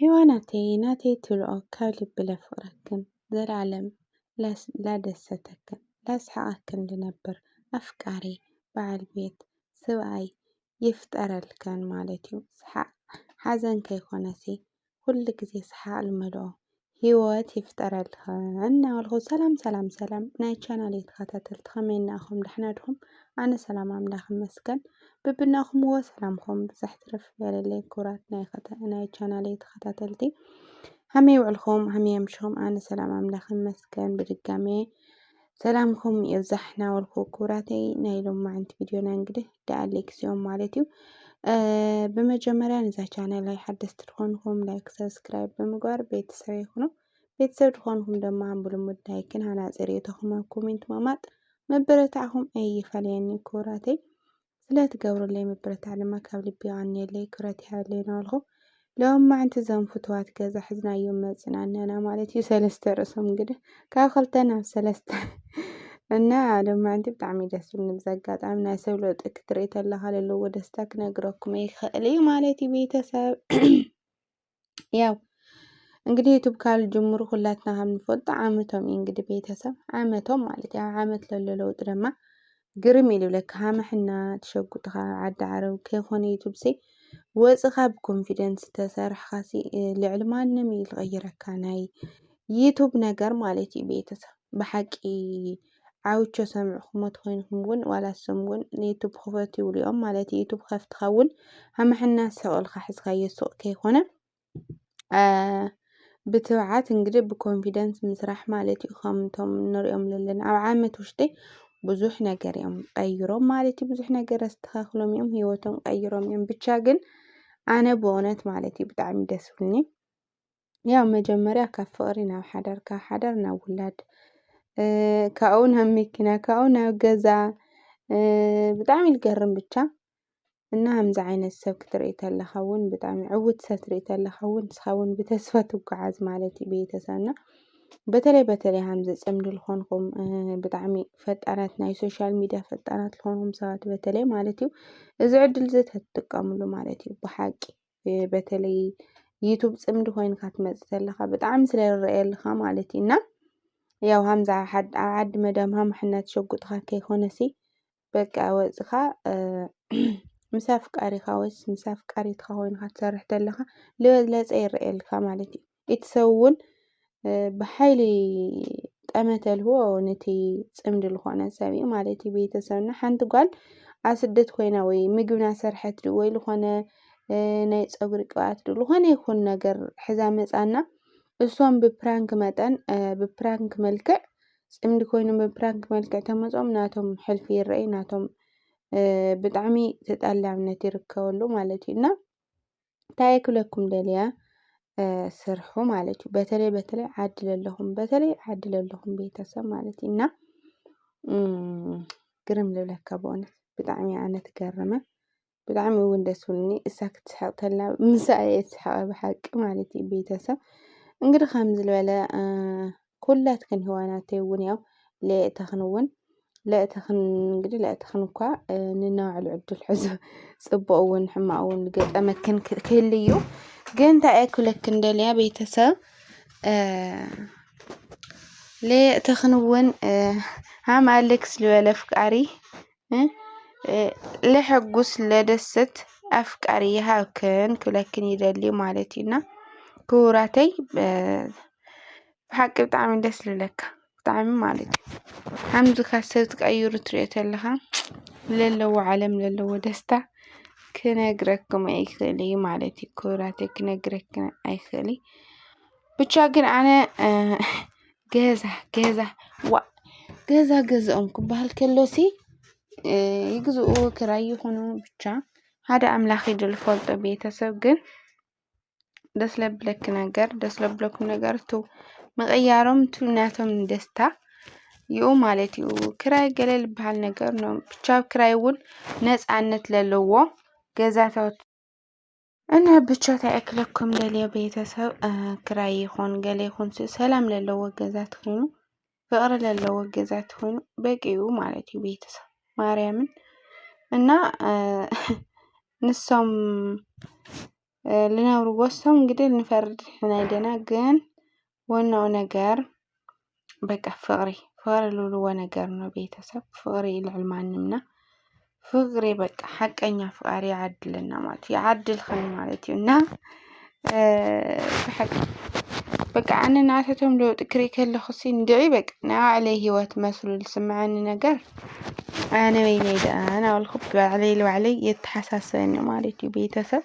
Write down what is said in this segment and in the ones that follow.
حيواناتي ناتي تلقى كلب بلا فرقكن ذا العالم لا دستكن لا سحقكن لنبر أفكاري بعل بيت سواي يفتر الكن مالتيو سحق حزن كيخونسي كل جزي سحق الملو هيوات يفتر الخن والغو سلام سلام سلام ناي channel تخاتتل تخمين أخم دحنادهم أنا سلام أملاخ مسكن ببناخم هو سلامكم بزحترف ياللي كورات ناي channel تخاتتلتي همي وعلخم همي يمشهم أنا سلام أملاخ مسكن بدقامي سلامكم يبزحنا والخو كوراتي نايلوم ما عند فيديو نانقده دعاليكس يوم مالتيو بمجمرة نزا channel لاي حدث تدخونكم لايك سبسكرايب بمقار بيتسوي يخونو بيتسوي تدخونكم دما عم بلمود لايكن هنا زريتهم كومنت مامات مبرتعهم أي فليني كوراتي لا تقوروا لي مبرتع لما كاب لبي عني لي كوراتي هالينا الخو لو ما عند زم فتوات كذا حزنا يوم مزنا أنا مالتي سلسته رسم قده كاخلتنا سلسته እና لما عندي بتعمي دسول نبزقات عمنا سولو تكتريت الله على لو دستك نقرأكم يخلي مالتي بيتساب ያው እንግዲህ ዩቲዩብ ካልጀመሩ ሁላችንም ንፈልጥ ዓመቶም እንግዲህ ቤተሰብ ዓመቶም ማለት ያው ዓመት ለለውጥ ድማ ግርም ይልብለካ ሃመሕና ተሸጉጥኻ ዓዲ ዓረብ ከይኾነ ዩቲዩብ ሲ ወጽኻ ብኮንፊደንስ ተሰርሕኻሲ ልዕሊ ማንም ይልቀይረካ ናይ ዩቲዩብ ነገር ማለት እዩ ቤተሰብ ብሓቂ ዓውቾ ሰምዕኹም ትኾይንኩም ግን ዋላ ሰምውን ዩቲዩብ ክፈቱ ይብሉዮም ማለት ዩቲዩብ ከፍትኸውን ሃመሕና ሰቆልካ ሕዝካ የሱቅ ከይኾነ بتوعات እንግዲህ بكونفيدنس مسرح ማለት እዩ ከምቶም ንሪኦም ዘለና ኣብ ዓመት ውሽጢ ብዙሕ ነገር እዮም ቀይሮም ማለት እዩ ብዙሕ ነገር ኣስተኻኽሎም እዮም ህይወቶም ቀይሮም እዮም ብቻ ግን ኣነ በእውነት ማለት እዩ ብጣዕሚ ደስ ብልኒ ያው መጀመርያ ካብ ፍቅሪ ናብ ሓዳር ካብ ሓዳር ናብ ውላድ ካብኡ ናብ መኪና ካብኡ ናብ ገዛ ብጣዕሚ ዝገርም ብቻ እና همز عينت ሰብ ክትርኢ ተለኻ እውን ብጣዕሚ ዕውት ሰብ ክትርኢ ተለኻ እውን ንስኻ እውን ብተስፋ ትጓዓዝ ማለት እዩ ቤተሰብና በተለይ همز ፅምዲ ዝኾንኩም ብጣዕሚ ፈጣናት ናይ ሶሻል ሚድያ ፈጣናት ዝኾንኩም ሰባት በተለይ ማለት እዩ እዚ ዕድል እዚ ተጥቀምሉ ማለት እዩ ብሓቂ በተለይ ዩቲዩብ ፅምዲ ኮይንካ ትመጽእ ተለኻ ብጣዕሚ ስለ ዝረአየልካ ማለት እዩ እና ያው همز ዓዲ መዳም ሃመሕና ተሸጉጥካ ከይኾነሲ በቃ ወጽኻ مسافقاري خاوس مسافقاري تخاوين خاطرح تلخا لبلص يرئلكا مالتي يتسون بحيلي طمتل هو نتي صمد لخونه سبي مالتي بيتسنا حنت قال اسدت ኮይና ወይ ምግብና ሰርሐት ወይ ለኾነ ናይ ፀጉሪ ቅባት ለኾነ ይኹን ነገር ሕዛ መጻና እሷም በፕራንክ መጠን በፕራንክ መልክዕ ጽምድ ኮይኑ በፕራንክ መልክዕ ተመጾም ናቶም ሕልፊ ይረአይ ናቶም ብጣዕሚ ተጣላምነት ይርከበሉ ማለት እዩ እና ታይክለኩም ደልያ ስርሑ ማለት እዩ በተለይ ዓዲ ለለኹም ቤተሰብ ማለት እዩ እና ግርም ልብለካ በእውነት ብጣዕሚ ኣነ ትገረመ ብጣዕሚ እውን ደስ ብልኒ እሳ ክትስሕቅ ተላ ምሳይ ትስሕቅ ብሓቂ ማለት እዩ ቤተሰብ እንግዲህ ከም ዝበለ ኩላትከን ህዋናተይ እውን ያው ለእተኽንውን ለእተኽን እንግዲህ ለእተኽን እኳ ንናውዕሉ ዕድል ሕዙ ጽቡቕውን ሕማውን ገጠመክን ክህልዩ ግን ታይክለክን ደልያ ቤተሰብ ለእተኽንውን ሃም ኣሌክስ ልበለ ፍቃሪ ለሐጉስ ለደስት ኣፍቃሪ ይሃብክን ክለክን ይደሊ ማለት እዩና ክቡራተይ ብሓቂ ብጣዕሚ ደስ ዝብለካ ብጣዕሚ ማለት እዩ همز ካሰብ ትቀይሩ ትሪኦ ተለኻ ለለዎ ዓለም ለለዎ ደስታ ክነግረኩም ኣይክእሊ ማለት እዩ ክቡራተይ ክነግረክን ኣይክእሊ ብቻ ግን ኣነ ገዛኦም ክበሃል ከሎሲ ይግዝኡ ክራይ ይኹኑ ብቻ ሓደ ኣምላኽ ይድል ፈልጦ ቤተሰብ ግን ደስ ለብለኩም ነገር ቱ መቀያሮም ቱ ናቶም ደስታ ይኡ ማለት እዩ ክራይ ገለል በሃል ነገር ነው ብቻ ክራይ እውን ነፃነት ለለዎ ገዛታት እና ብቻ ታይክለኩም ደልየ ቤተሰብ ክራይ ይኹን ገለ ይኹን ሰላም ለለዎ ገዛት ኮይኑ ፍቅሪ ለለዎ ገዛት ኮይኑ በቂኡ ማለት እዩ ቤተሰብ ማርያምን እና ንሶም لنابر وصهم قدر نفرد حنايدنا جن ونو نجار بقى فقري لولو نجارنا بيتسب فقري العلمان منا فقري بقى حق أني فقري عدلنا مالتي عدل خلي مالتي ونا بحق بقى أنا نعرفتهم لو تكري كل خصين دعي بقى نوع عليه وتمثل السمعاني نجار أنا وينيدا أنا والخب علي وعلي يتحسسني مالتي بيتسب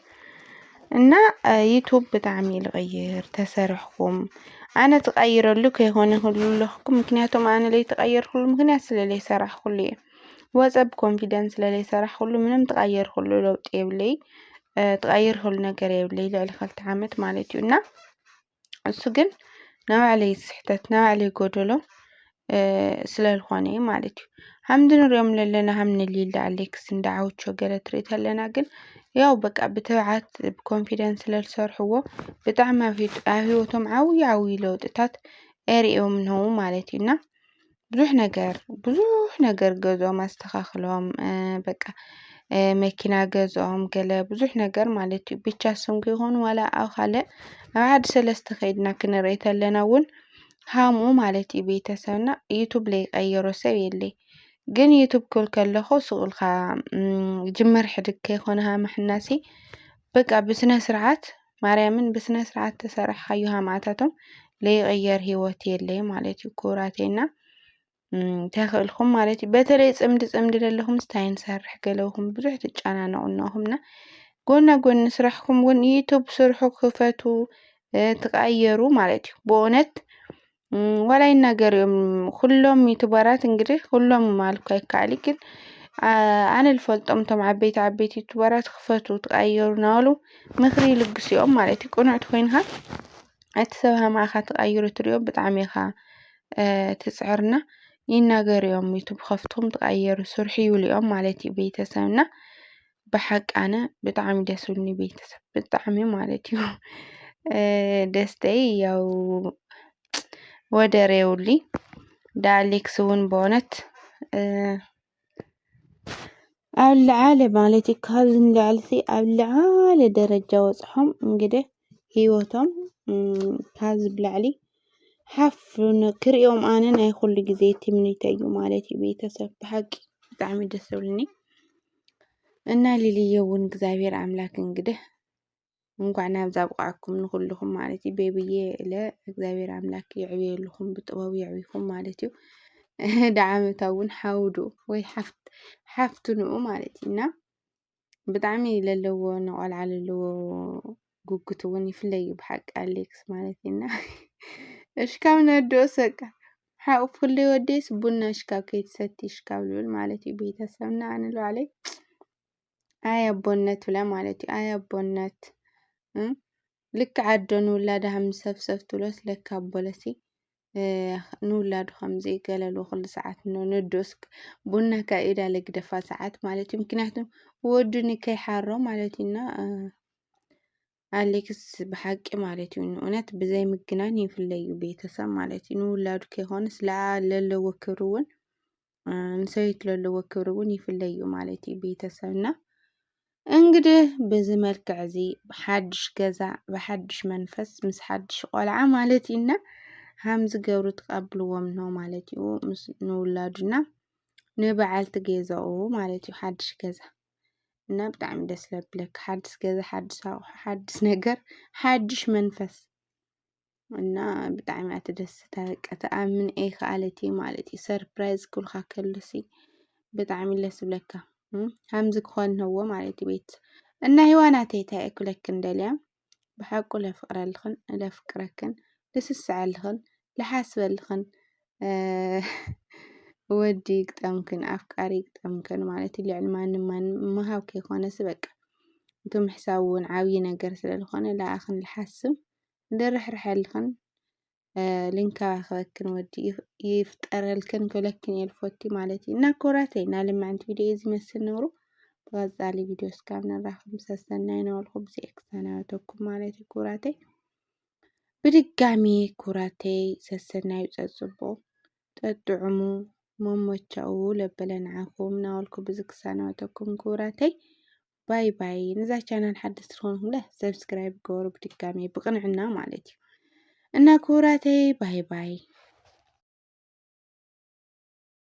إن يوتيوب بتعمل غير تسرحكم أنا تغير لك هون كل لكم مكنياتهم أنا لي تغير كل مكنيات اللي سرح كلية واتساب كونفيدنس اللي سرح كله منهم تغير كله لو تقبلي تغير كل نجار يبلي لعل خلت عمت مالتي ونا السجن نوع عليه صحتت نوع عليه قدله سلال خواني مالتي حمدنا اليوم لنا هم اللي عليك سندعوت شو قالت ريت هلنا قل ያው በቃ ብትብዓት ብኮንፊደንስ ስለዝሰርሕዎ ብጣዕሚ ኣብ ሂወቶም ዓብዪ ለውጥታት ኣሪኦም ነው ማለት እዩ እና ብዙሕ ነገር ገዝኦም ኣስተኻኽሎም በቃ መኪና ገዝኦም ገለ ብዙሕ ነገር ማለት እዩ ብቻ ስም ይኹን ዋላ ኣብ ካልእ ኣብ ሓደ ሰለስተ ከይድና ክንርኢ ከለና እውን ሃምኡ ማለት እዩ ቤተሰብና ዩቱብ ዘይቀየሮ ሰብ የለይ ግን ዩቱብ ክብል ከለኹ ስቑልካ ጅመር ሕድግ ከይኮነ ማሕናሲ በቃ ብስነ ስርዓት ማርያምን ብስነ ስርዓት ተሰርሕካዮ ሃማታቶም ለይቀየር ሂወት የለይ ማለት እዩ ኩራቴና ተኽእልኩም ማለት እዩ በተለይ ፅምዲ ዘለኹም ስታይ ንሰርሕ ገለኹም ብዙሕ ትጨናነቁ ነኹምና ጎና ጎኒ ስራሕኩም እውን ዩቱብ ስርሑ ክፈቱ ተቀየሩ ማለት እዩ በእውነት ወላ ይናገርዮም ኩሎም ዩቱበራት እንግዲህ ሁሎም ማልኩ አይከኣል ግን ኣነ ልፈልጦም ቶም ዓበይቲ ዩቱበራት ክፈቱ ተቀየሩ ናበሉ ምክሪ ይልግስኦም ማለት እዩ ቁኑዕቲ ኮይንካ እቲ ሰብ ሃማኻ ተቀይሩ ትሪኦ ብጣዕሚ ኢኻ ትፅዕርና ይናገርዮም ዩቱብ ከፍትኩም ተቀየሩ ስርሑ ይብልኦም ማለት እዩ ቤተሰብና ብሓቂ ኣነ ብጣዕሚ ደስ ዝብሉኒ ቤተሰብ ብጣዕሚ ማለት እዩ ደስተይ ያው ወደር የብሉኒ ዳኣሌክስ እውን በእውነት ኣብ ልዓለ ማለት እዩ ካብ ዝንላዕልሲ ኣብ ልዓለ ደረጃ ወፅሖም እንግዲህ ሂወቶም ካብ ዝብላዕሊ ሓፍ ክሪኦም ኣነ ናይ ኩሉ ግዜ ትምኒተይ እዩ ማለት እዩ ቤተሰብ ብሓቂ ብጣዕሚ ደስ ዝብሉኒ እና ሊልየ እውን እግዚአብሔር ኣምላክ እንግዲህ እንኳዕ ናብዛ ኣብቅዓኩም ንኩልኩም ማለት እዩ ቤብዬ ኢለ እግዚአብሔር ኣምላክ ይዕብየልኩም ብጥበቡ ይዕብይኩም ማለት እዩ ዳዓመታ እውን ሓውዱ ወይ ሓፍቱ ንኡ ማለት እዩ እና ብጣዕሚ ለለዎ ንቆልዓ ለለዎ ጉጉት እውን ይፍለይ እዩ ብሓቂ ኣሌክስ ማለት እዩ እና እሽካብ ነድኦ ሰቃ ሓቁፍ ኩለይ ወደስ ቡና እሽካብ ከይትሰቲ እሽካብ ልብል ማለት እዩ ቤተሰብና ኣነ ልባዕለይ ኣይ ኣቦነት ብላ ማለት እዩ ኣይ ኣቦነት ልክዕ ኣዶ ንውላዳ ከም ሰፍሰፍ ትብሎስ ለካ ኣቦለሲ ንውላዱ ከምዚ ገለልዎ ኩሉ ሰዓት ነድኦስ ቡና ካብ ኢዳ ለግደፋ ሰዓት ማለት እዩ ምክንያቱም ወዱ ንከይሓሮ ማለት እዩና ኣሌክስ ብሓቂ ማለት እዩ ንእውነት ብዘይ ምግናን ይፍለይ እዩ ቤተሰብ ማለት እዩ ንውላዱ ከይኮነስ ለለዎ ክብሪ እውን ንሰበይቱ ለለዎ ክብሪ እውን ይፍለይ እዩ ማለት እዩ ቤተሰብና እንግዲህ በዚህ መልክዕ እዚ ብሓድሽ ገዛ ብሓድሽ መንፈስ ምስ ሓድሽ ቆልዓ ማለት እዩና ሃም ዝገብሩ ተቀብልዎም ነው ማለት እዩ ምስ ንውላዱና ንበዓልቲ ገዝኡ ማለት እዩ ሓድሽ ገዛ እና ብጣዕሚ ደስ ዝብለካ ሓድሽ ገዛ ሓድሽ ኣቁሑ ሓድሽ ነገር ሓድሽ መንፈስ እና ብጣዕሚ ኣትደስታ ተኣምን እየ ከኣለቲ ማለት እዩ ሰርፕራይዝ ክብልካ ከሎሲ ብጣዕሚ ደስ ዝብለካ ሃምዚ ክኾን ነዎ ማለት እዩ ቤት እና ህዋናተይ እንታይ ክብለክን ደልያ ብሓቁ ለፍቅረልክን ለፍቅረክን ልስስዐልክን ልሓስበልክን ወዲ ይግጠምክን ኣፍቃሪ ይግጠምክን ማለት እዩ ልዕሊ ማንም ምሃብ ከይኮነስ በቃ እቶም ሕሳብ እውን ዓብዪ ነገር ስለዝኾነ ንዓኽን ልሓስብ ልርሕርሐልክን ልንከባኸበክን ወዲ ይፍጠረልክን ክብለክን እየ ልፈቱ ማለት እዩ እና ኮራተይ እና ልማዕንቲ ቪድዮ ዝመስል ነብሩ ብቀፃሊ ቪድዮ እስካብ ንራኸብ ሰሰናይ ነበልኩ ብዚኣ ክሰናበተኩም ማለት እዩ ኩራተይ ብድጋሚ ኩራተይ ሰሰናይ ፀፅቦ ጠጥዕሙ መሞቻኡ ለበለንዓኹም ናበልኩ ብዚ ክሰናበተኩም ኩራተይ ባይ ባይ። ነዛ ቻናል ሓደስቲ ትኾንኩም ለ ሰብስክራይብ ገበሩ ብድጋሚ ብቕንዕና ማለት እዩ። እና ክቡራተይ ባይ ባይ።